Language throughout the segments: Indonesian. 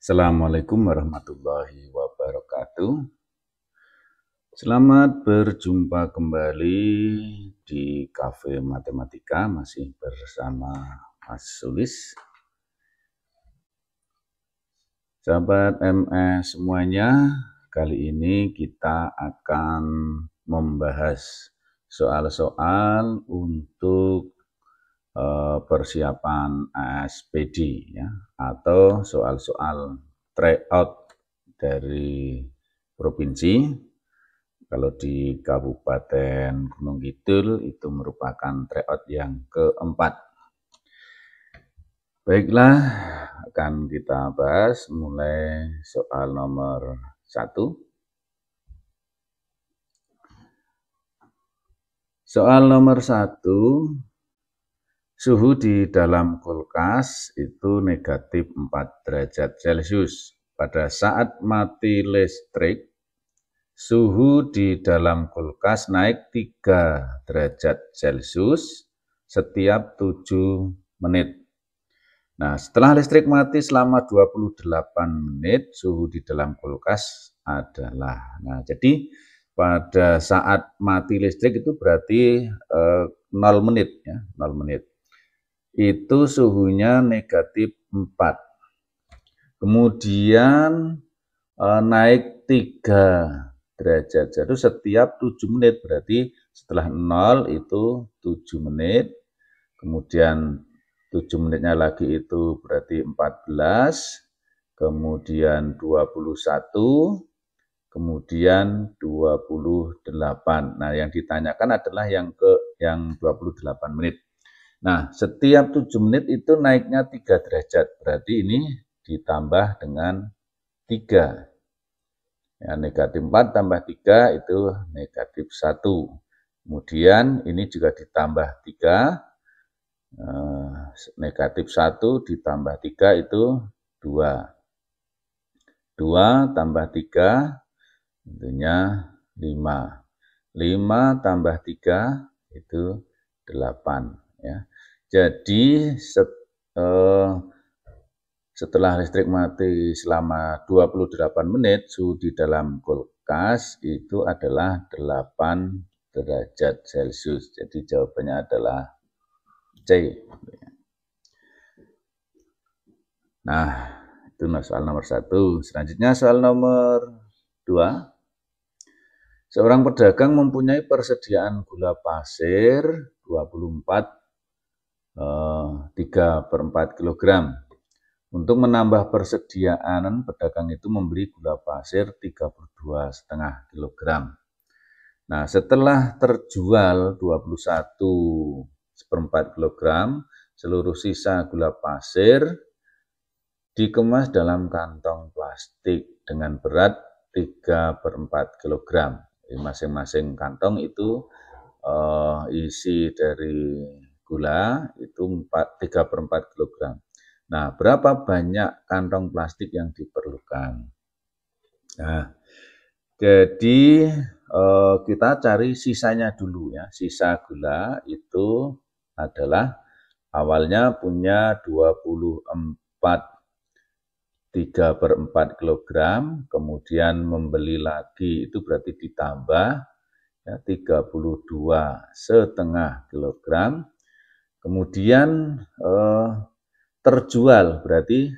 Assalamualaikum warahmatullahi wabarakatuh. Selamat berjumpa kembali di Cafe Matematika, masih bersama Mas Sulis. Sahabat MS semuanya, kali ini kita akan membahas soal-soal untuk persiapan ASPD ya, atau soal-soal tryout dari provinsi. Kalau di Kabupaten Gunung Kidul itu merupakan tryout yang keempat. Baiklah, akan kita bahas mulai soal nomor 1. Soal nomor 1. Suhu di dalam kulkas itu negatif 4 derajat Celcius. Pada saat mati listrik, suhu di dalam kulkas naik 3 derajat Celcius setiap 7 menit. Nah, setelah listrik mati selama 28 menit, suhu di dalam kulkas adalah. Nah, jadi pada saat mati listrik itu berarti 0 menit ya, 0 menit. Itu suhunya negatif 4. Kemudian naik 3 derajat. Jadi setiap 7 menit, berarti setelah 0 itu 7 menit. Kemudian 7 menitnya lagi itu berarti 14. Kemudian 21. Kemudian 28. Nah, yang ditanyakan adalah yang 28 menit. Nah, setiap 7 menit itu naiknya 3 derajat. Berarti ini ditambah dengan 3. Ya, negatif 4 tambah 3 itu negatif 1. Kemudian ini juga ditambah 3. Negatif 1 ditambah 3 itu 2. 2 tambah 3 tentunya 5. 5 tambah 3 itu 8. Ya. Jadi setelah listrik mati selama 28 menit, suhu di dalam kulkas itu adalah 8 derajat Celcius. Jadi jawabannya adalah C. Nah, itu soal nomor 1. Selanjutnya soal nomor 2. Seorang pedagang mempunyai persediaan gula pasir 24 3/4 kg. Untuk menambah persediaan, pedagang itu membeli gula pasir 32,5 kg. Nah, setelah terjual 21,4 kg, seluruh sisa gula pasir dikemas dalam kantong plastik dengan berat 3/4 kg. Masing-masing kantong itu isi dari gula itu 3/4 kg. Nah, berapa banyak kantong plastik yang diperlukan? Nah, jadi kita cari sisanya dulu ya. Sisa gula itu adalah awalnya punya 3/4 kg, kemudian membeli lagi itu berarti ditambah ya, 32,5 kg. Kemudian terjual berarti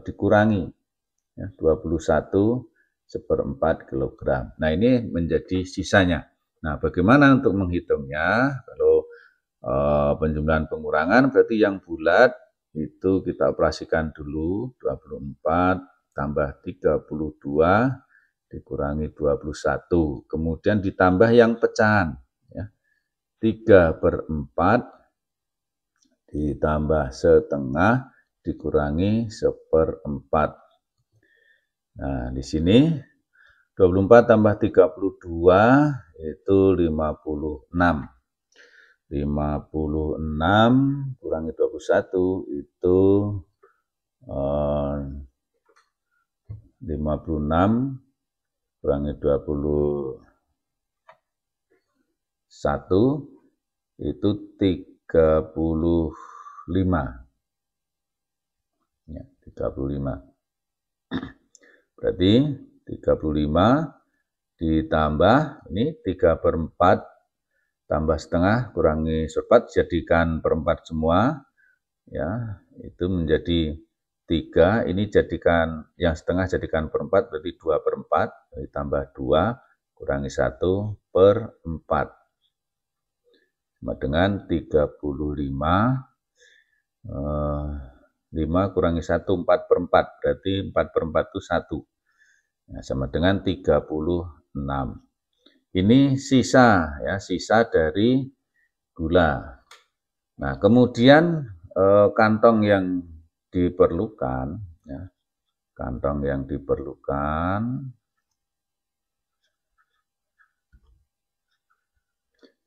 dikurangi ya, 21,4 kg. Nah, ini menjadi sisanya. Nah, bagaimana untuk menghitungnya? Kalau penjumlahan pengurangan berarti yang bulat itu kita operasikan dulu 24 tambah 32 dikurangi 21. Kemudian ditambah yang pecahan ya. 3/4 ditambah setengah dikurangi 1/4. Nah, di sini 24 tambah 32 itu 56. 56 kurangi 21 itu 56 kurangi 21 itu 35. Ya, 35. Berarti 35 ditambah ini 3/4 tambah setengah kurangi seperempat, jadikan perempat semua, ya, itu menjadi 3, ini jadikan yang setengah jadikan perempat, berarti 2/4, ditambah 2 kurangi 1/4, sama dengan 35, 5 kurangi 1, 4/4, berarti 4/4 itu 1, nah, sama dengan 36. Ini sisa, ya, sisa dari gula. Nah, kemudian kantong yang diperlukan, ya, kantong yang diperlukan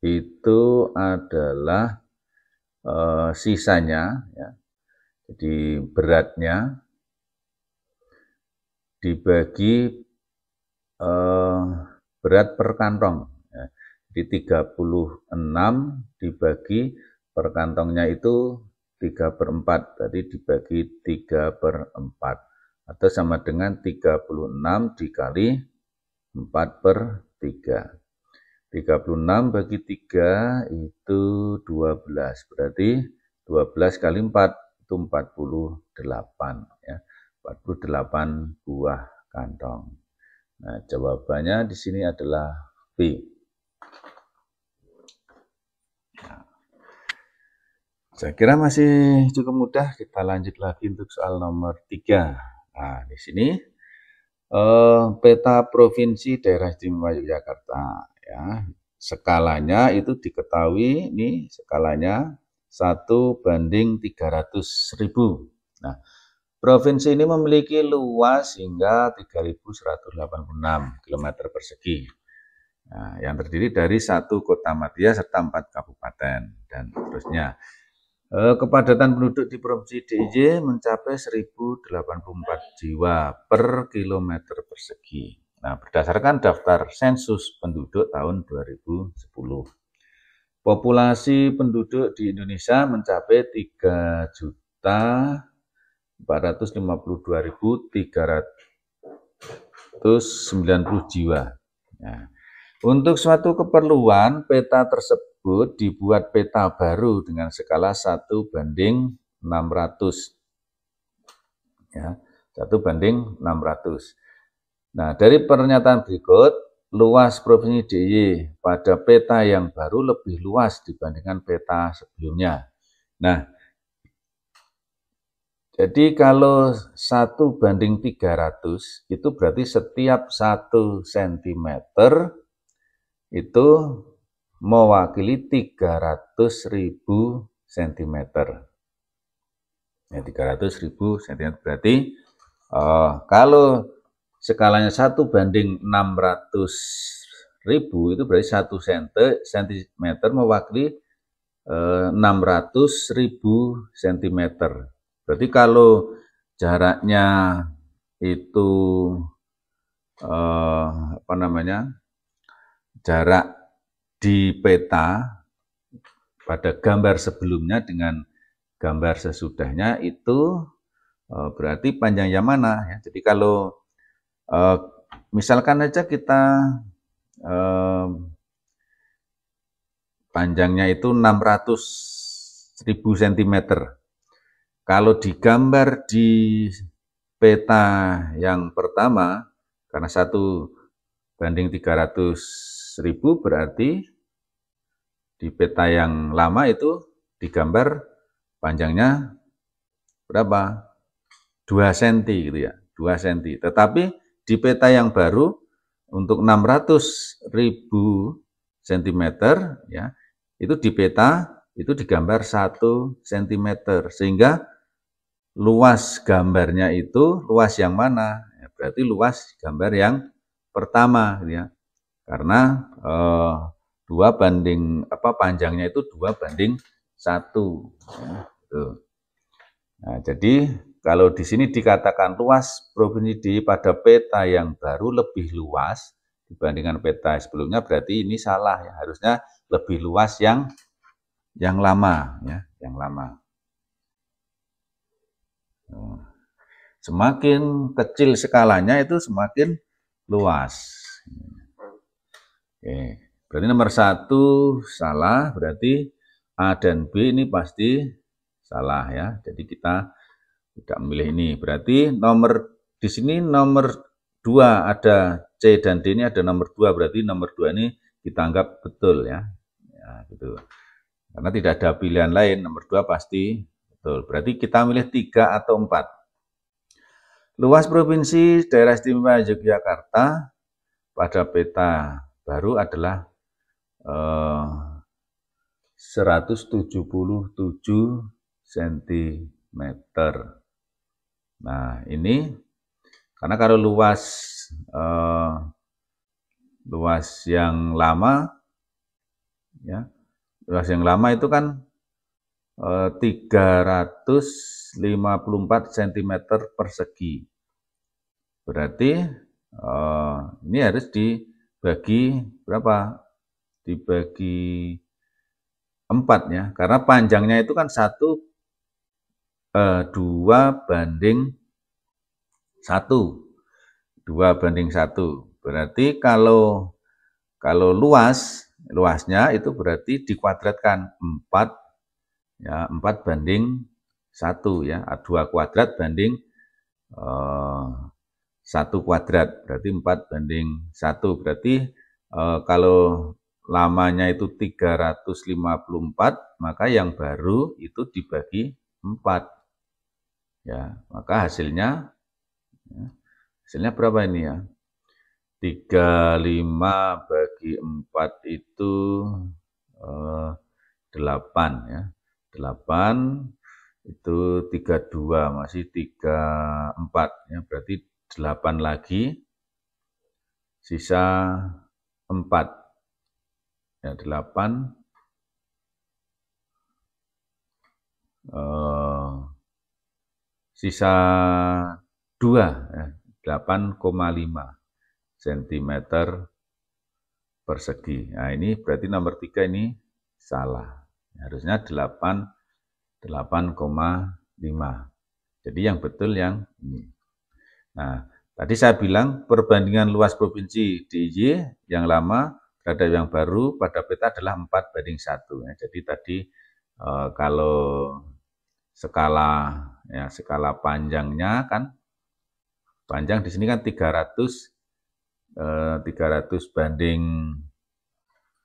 itu adalah sisanya, ya. Jadi beratnya dibagi berat per kantong, ya. Jadi 36 dibagi per kantongnya itu 3/4, berarti dibagi 3/4, atau sama dengan 36 dikali 4/3. 36 bagi 3 itu 12, berarti 12 kali 4 itu 48, ya. 48 buah kantong. Nah, jawabannya di sini adalah B. Nah, saya kira masih cukup mudah. Kita lanjut lagi untuk soal nomor 3. Nah, di sini peta provinsi daerah istimewa Yogyakarta, ya. Skalanya itu diketahui, ini skalanya 1:300.000. Nah, provinsi ini memiliki luas hingga 3.186 km persegi. Nah, yang terdiri dari 1 kota madya serta 4 kabupaten, dan seterusnya. Kepadatan penduduk di Provinsi DIY mencapai 1.084 jiwa per kilometer persegi. Nah, berdasarkan daftar sensus penduduk tahun 2010. Populasi penduduk di Indonesia mencapai 3.452.390 jiwa. Nah, untuk suatu keperluan, peta tersebut dibuat peta baru dengan skala 1:600. Ya, 1:600. Nah, dari pernyataan berikut, luas Provinsi DIY pada peta yang baru lebih luas dibandingkan peta sebelumnya. Nah, jadi kalau 1:300 itu berarti setiap 1 cm itu mewakili 300.000 cm. Ya, 300.000 cm berarti kalau skalanya 1:600.000 itu berarti 1 cm mewakili 600.000 cm. Berarti kalau jaraknya itu jarak di peta pada gambar sebelumnya dengan gambar sesudahnya itu berarti panjangnya mana, ya. Jadi kalau misalkan aja kita panjangnya itu 600.000 cm. Kalau digambar di peta yang pertama, karena 1:300.000 berarti di peta yang lama itu digambar panjangnya berapa? 2 cm gitu, ya, 2 cm. Tetapi di peta yang baru untuk 600.000 cm, ya, itu di peta itu digambar 1 cm, sehingga luas gambarnya itu luas yang mana? Ya, berarti luas gambar yang pertama, ya, karena panjangnya itu 2:1. Ya, gitu. Nah, jadi kalau di sini dikatakan luas Provinsi DIY pada peta yang baru lebih luas dibandingkan peta sebelumnya, berarti ini salah, ya. Harusnya lebih luas yang lama, ya, yang lama. Semakin kecil skalanya itu semakin luas. Oke, berarti nomor 1 salah, berarti A dan B ini pasti salah ya. Jadi kita tidak memilih ini. Berarti di sini nomor 2 ada C dan D ini ada nomor 2, berarti nomor 2 ini kita anggap betul ya. Ya gitu. Karena tidak ada pilihan lain, nomor 2 pasti betul. Berarti kita milih 3 atau 4. Luas Provinsi Daerah Istimewa Yogyakarta pada peta baru adalah 177 cm. Nah, ini karena kalau luas yang lama ya, luas yang lama itu kan 354 cm persegi. Berarti ini harus dibagi berapa? Dibagi 4 ya, karena panjangnya itu kan 2:1. Berarti kalau luasnya itu berarti dikuadratkan 4 ya, 4:1 ya, 2 kuadrat banding 1 kuadrat, berarti 4:1. Berarti kalau lamanya itu 354, maka yang baru itu dibagi 4. Ya, maka hasilnya berapa ini ya? 35 bagi 4 itu 8 ya. 8 itu 32, masih 34 ya, berarti 8 lagi, sisa 4 ya, 8 sisa 2 ya, 8,5 cm persegi. Nah, ini berarti nomor 3 ini salah. Harusnya 8,5. Jadi yang betul yang ini. Nah, tadi saya bilang perbandingan luas provinsi DIY yang lama terhadap yang baru pada peta adalah 4:1 ya. Jadi tadi kalau skala panjangnya kan, panjang di sini kan 300 banding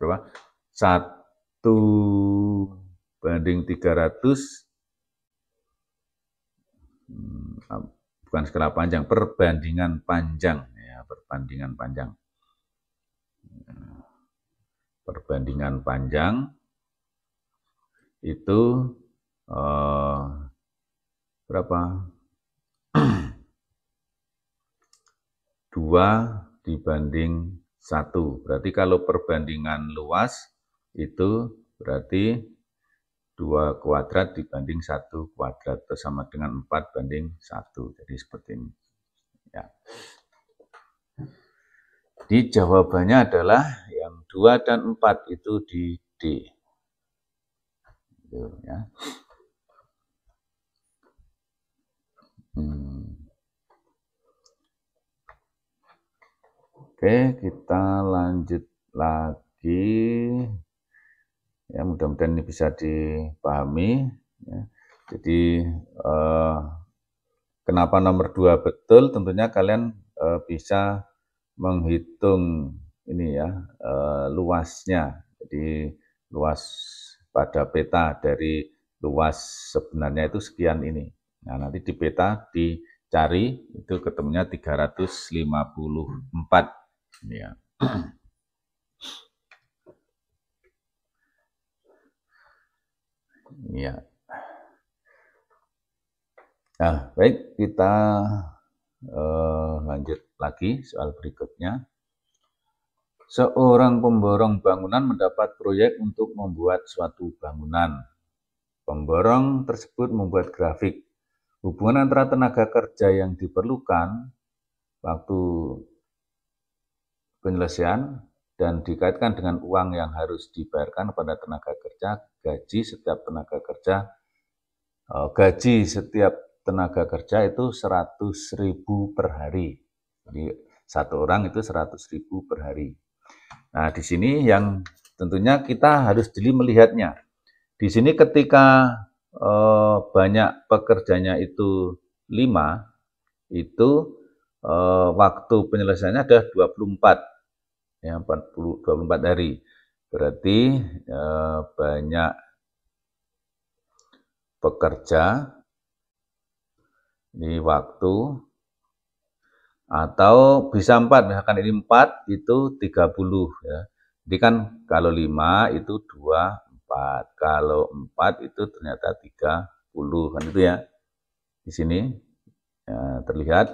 berapa? 1:300, bukan skala panjang, perbandingan panjang ya, perbandingan panjang itu berapa? 2:1. Berarti kalau perbandingan luas itu berarti 2 kuadrat dibanding 1 kuadrat, sama dengan 4:1. Jadi seperti ini. Ya. Jadi jawabannya adalah yang 2 dan 4 itu di D. Gitu, ya. Oke, kita lanjut lagi. Ya, mudah-mudahan ini bisa dipahami. Ya. Jadi kenapa nomor 2 betul? Tentunya kalian bisa menghitung ini ya, luasnya. Jadi luas pada peta dari luas sebenarnya itu sekian ini. Nah, nanti di peta dicari itu ketemunya 354 ini ya. Ya. Nah, baik, kita lanjut lagi soal berikutnya. Seorang pemborong bangunan mendapat proyek untuk membuat suatu bangunan. Pemborong tersebut membuat grafik. Hubungan antara tenaga kerja yang diperlukan waktu penyelesaian dan dikaitkan dengan uang yang harus dibayarkan pada tenaga kerja, gaji setiap tenaga kerja itu 100.000 per hari. Jadi satu orang itu 100.000 per hari. Nah, di sini yang tentunya kita harus jeli melihatnya. Di sini ketika banyak pekerjanya itu 5, itu waktu penyelesaiannya ada 24, ya 24 hari. Berarti banyak pekerja ini waktu, atau bisa 4, misalkan ini 4 itu 30 ya. Jadi kan kalau 5 itu 2, 4. Kalau 4 itu ternyata 30 kan itu ya. Di sini ya, terlihat.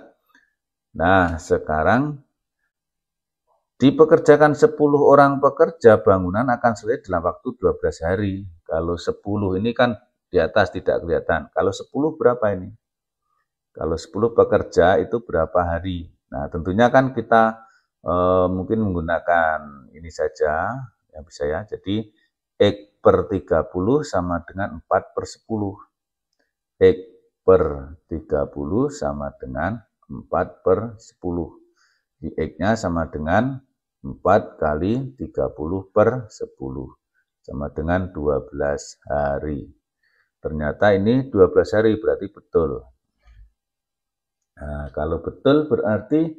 Nah, sekarang dipekerjakan 10 orang pekerja, bangunan akan selesai dalam waktu 12 hari. Kalau 10 ini kan di atas tidak kelihatan. Kalau 10 berapa ini? Kalau 10 pekerja itu berapa hari? Nah, tentunya kan kita mungkin menggunakan ini saja, ya bisa ya. Jadi, X per 30 sama dengan 4 per 10. X per 30 sama dengan 4 per 10. Di X-nya sama dengan 4 kali 30 per 10. Sama dengan 12 hari. Ternyata ini 12 hari, berarti betul. Nah, kalau betul berarti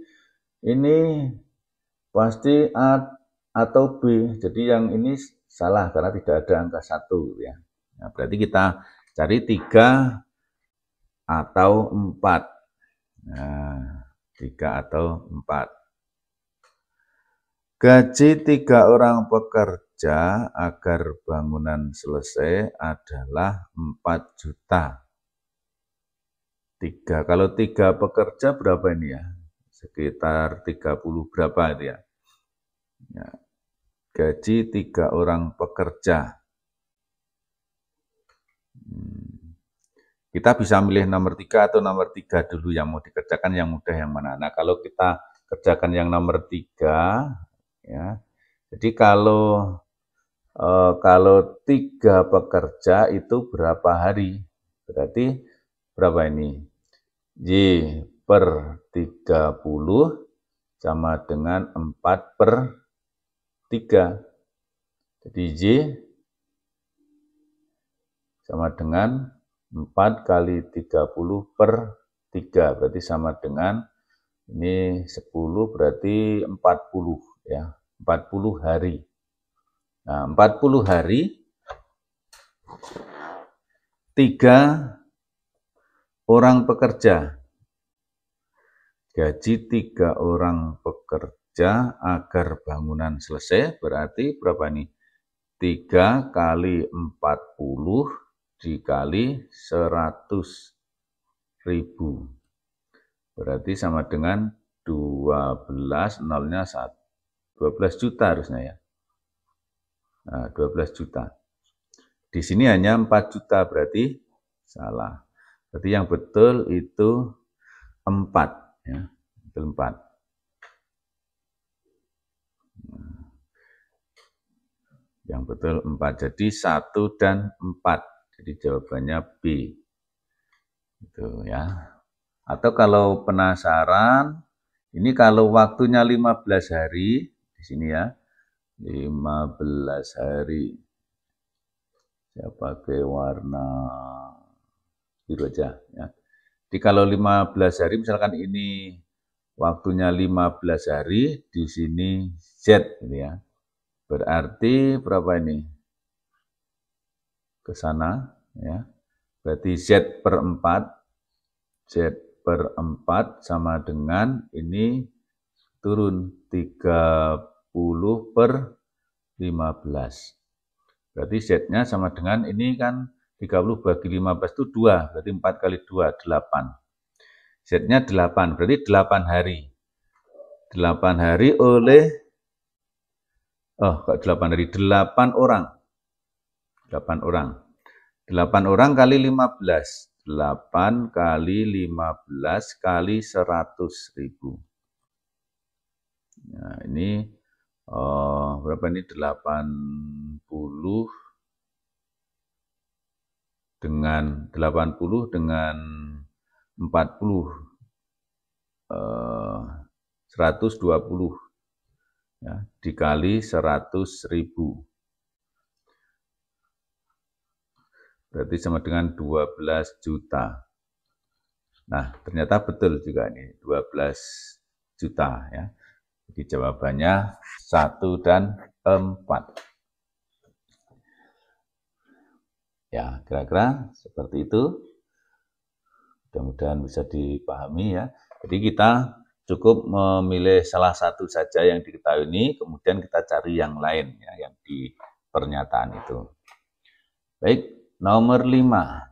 ini pasti A atau B. Jadi yang ini salah karena tidak ada angka 1 ya. Nah, berarti kita cari 3 atau 4. Nah, 3 atau 4. Gaji 3 orang pekerja agar bangunan selesai adalah 4 juta. 3. Kalau 3 pekerja berapa ini ya? Sekitar 30 berapa itu ya? Ya. Gaji 3 orang pekerja. Kita bisa milih nomor 3 atau nomor 3 dulu yang mau dikerjakan, yang mudah yang mana. Nah, kalau kita kerjakan yang nomor 3, ya. Jadi kalau 3 pekerja itu berapa hari? Berarti berapa ini? Y per 30 sama dengan 4 per 3. Jadi Y sama dengan 4 kali 30 per 3. Berarti sama dengan ini 10, berarti 40 ya. 40 hari. Nah, 40 hari 3 orang pekerja. Gaji 3 orang pekerja agar bangunan selesai berarti berapa nih? 3 kali 40 dikali 100.000. Berarti sama dengan 12, nolnya 1. 12 juta harusnya ya. Nah, 12 juta. Di sini hanya 4 juta, berarti salah. Berarti yang betul itu 4. Ya, betul 4. Yang betul 4. Jadi 1 dan 4. Jadi jawabannya B. Itu ya. Atau kalau penasaran, ini kalau waktunya 15 hari, di sini ya. 15 hari. Saya pakai warna biru aja ya. Jadi kalau 15 hari, misalkan ini waktunya 15 hari, di sini Z gitu ya. Berarti berapa ini? Ke sana ya. Berarti Z per 4. Z per 4 sama dengan ini turun 30 per 15. Berarti Z-nya sama dengan ini kan 30 bagi 15 itu 2. Berarti 4 kali 2, 8. Z-nya 8, berarti 8 hari. 8 hari oleh, kok 8 hari, 8 orang. 8 orang. 8 orang kali 15. 8 kali 15 kali 100.000. Nah, ini berapa ini? 80 dengan 120 ya, dikali 100.000. Berarti sama dengan 12 juta. Nah, ternyata betul juga ini 12 juta ya. Jadi jawabannya 1 dan 4. Ya, kira-kira seperti itu. Mudah-mudahan bisa dipahami ya. Jadi kita cukup memilih salah satu saja yang diketahui ini, kemudian kita cari yang lain ya, yang di pernyataan itu. Baik, nomor 5.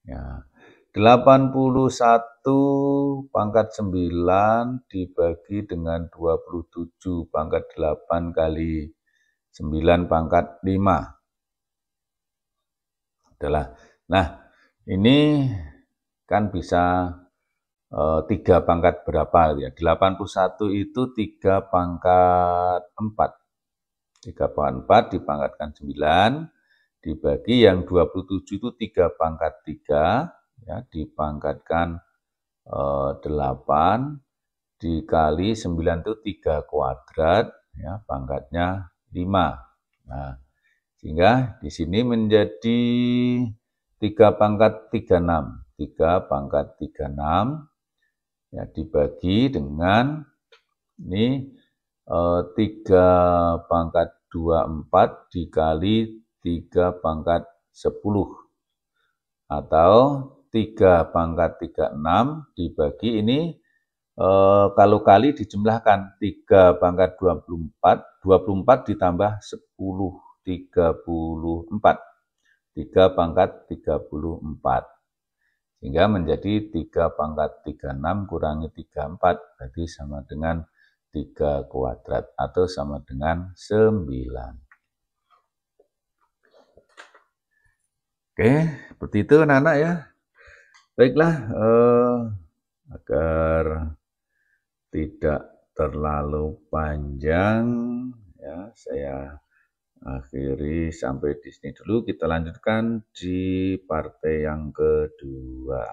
Ya. 81 pangkat 9 dibagi dengan 27 pangkat 8 kali 9 pangkat 5 adalah, nah ini kan bisa 3 pangkat berapa ya, 81 itu 3 pangkat 4, 3 pangkat 4 dipangkatkan 9, dibagi yang 27 itu 3 pangkat 3, ya, dipangkatkan 8, dikali 9 itu 3 kuadrat, ya, pangkatnya 5. Nah, sehingga di sini menjadi 3 pangkat 36. 3 pangkat 36 ya, dibagi dengan ini 3 pangkat 24 dikali 3 pangkat 10 atau 3 pangkat 36 dibagi ini kalau kali dijumlahkan 3 pangkat 24 ditambah 10, 34. 3 pangkat 34. Sehingga menjadi 3 pangkat 36 kurangi 34, berarti sama dengan 3 kuadrat atau sama dengan 9. Oke, seperti itu anak-anak ya. Baiklah, agar tidak terlalu panjang ya, saya akhiri sampai di sini dulu. Kita lanjutkan di partai yang kedua.